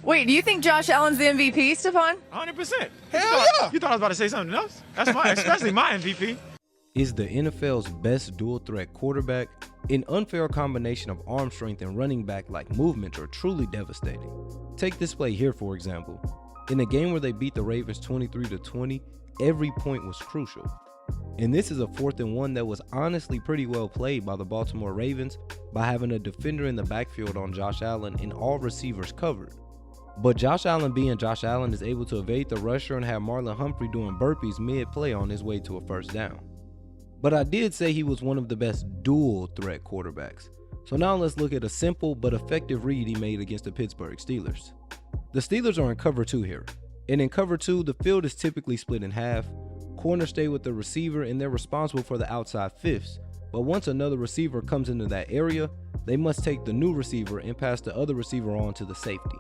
Wait, do you think Josh Allen's the MVP, Stephon? 100%. Hell yeah. You thought I was about to say something else? That's especially my MVP. Is the NFL's best dual threat quarterback. An unfair combination of arm strength and running back-like movements are truly devastating. Take this play here, for example. In a game where they beat the Ravens 23-20, every point was crucial. And this is a 4th and 1 that was honestly pretty well played by the Baltimore Ravens by having a defender in the backfield on Josh Allen and all receivers covered. But Josh Allen being Josh Allen is able to evade the rusher and have Marlon Humphrey doing burpees mid-play on his way to a first down. But I did say he was one of the best dual threat quarterbacks. So now let's look at a simple but effective read he made against the Pittsburgh Steelers. The Steelers are in cover 2 here. And in cover 2, the field is typically split in half. Corners stay with the receiver and they're responsible for the outside fifths. But once another receiver comes into that area, they must take the new receiver and pass the other receiver on to the safety.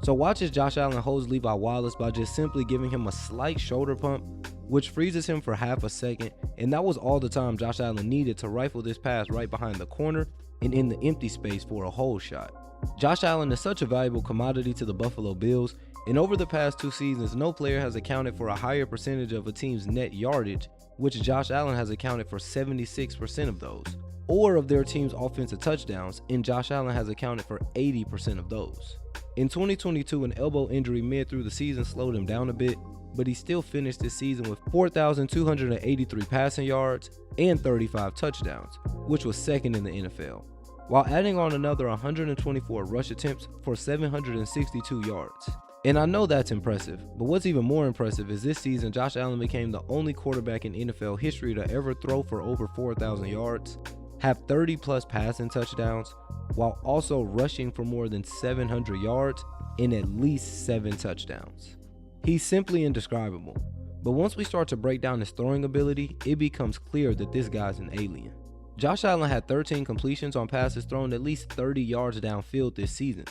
So watch as Josh Allen holds Levi Wallace by just simply giving him a slight shoulder pump, which freezes him for half a second, and that was all the time Josh Allen needed to rifle this pass right behind the corner and in the empty space for a hole shot. Josh Allen is such a valuable commodity to the Buffalo Bills, and over the past 2 seasons, no player has accounted for a higher percentage of a team's net yardage, which Josh Allen has accounted for 76% of those, or of their team's offensive touchdowns, and Josh Allen has accounted for 80% of those. In 2022, an elbow injury mid through the season slowed him down a bit, but he still finished this season with 4,283 passing yards and 35 touchdowns, which was second in the NFL, while adding on another 124 rush attempts for 762 yards. And I know that's impressive, but what's even more impressive is this season Josh Allen became the only quarterback in NFL history to ever throw for over 4,000 yards, have 30 plus passing touchdowns, while also rushing for more than 700 yards and at least 7 touchdowns. He's simply indescribable, but once we start to break down his throwing ability, it becomes clear that this guy's an alien. Josh Allen had 13 completions on passes thrown at least 30 yards downfield this season,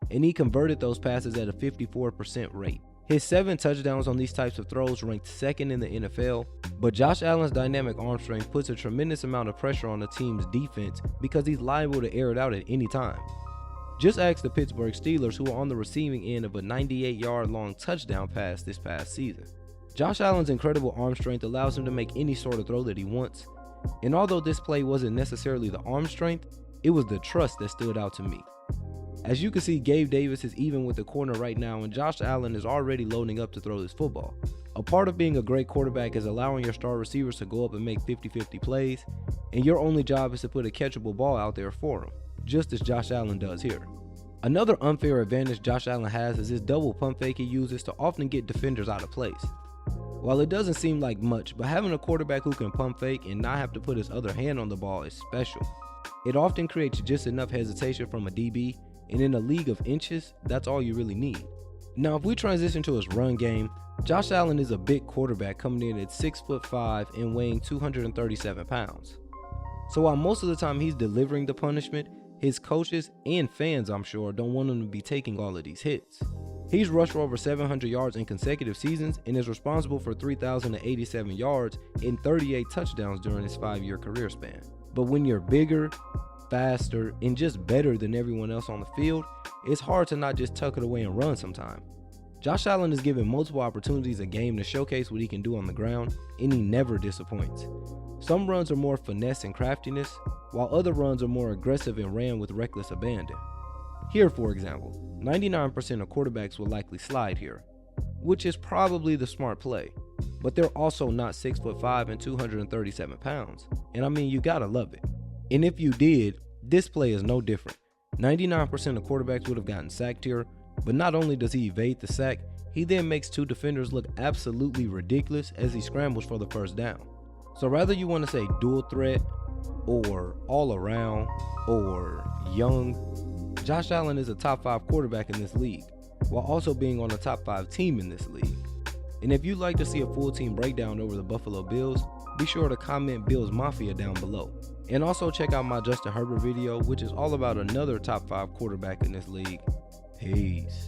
and he converted those passes at a 54% rate. His 7 touchdowns on these types of throws ranked second in the NFL, but Josh Allen's dynamic arm strength puts a tremendous amount of pressure on the team's defense because he's liable to air it out at any time. Just ask the Pittsburgh Steelers, who are on the receiving end of a 98-yard long touchdown pass this past season. Josh Allen's incredible arm strength allows him to make any sort of throw that he wants, and although this play wasn't necessarily the arm strength, it was the trust that stood out to me. As you can see, Gabe Davis is even with the corner right now, and Josh Allen is already loading up to throw this football. A part of being a great quarterback is allowing your star receivers to go up and make 50-50 plays, and your only job is to put a catchable ball out there for them, just as Josh Allen does here. Another unfair advantage Josh Allen has is his double pump fake he uses to often get defenders out of place. While it doesn't seem like much, but having a quarterback who can pump fake and not have to put his other hand on the ball is special. It often creates just enough hesitation from a DB, and in a league of inches, that's all you really need. Now, if we transition to his run game, Josh Allen is a big quarterback coming in at 6'5" and weighing 237 pounds. So while most of the time he's delivering the punishment, his coaches and fans, I'm sure, don't want him to be taking all of these hits. He's rushed for over 700 yards in consecutive seasons and is responsible for 3,087 yards and 38 touchdowns during his 5-year career span. But when you're bigger, faster, and just better than everyone else on the field, it's hard to not just tuck it away and run sometime. Josh Allen is given multiple opportunities a game to showcase what he can do on the ground, and he never disappoints. Some runs are more finesse and craftiness, while other runs are more aggressive and ran with reckless abandon. Here, for example, 99% of quarterbacks will likely slide here, which is probably the smart play, but they're also not 6'5" and 237 pounds, and I mean, you gotta love it. And if you did, this play is no different. 99% of quarterbacks would have gotten sacked here, but not only does he evade the sack, he then makes 2 defenders look absolutely ridiculous as he scrambles for the first down. So rather you want to say dual threat, or all around, or young, Josh Allen is a top 5 quarterback in this league, while also being on a top 5 team in this league. And if you'd like to see a full team breakdown over the Buffalo Bills, be sure to comment Bills Mafia down below. And also check out my Justin Herbert video, which is all about another top 5 quarterback in this league. Peace.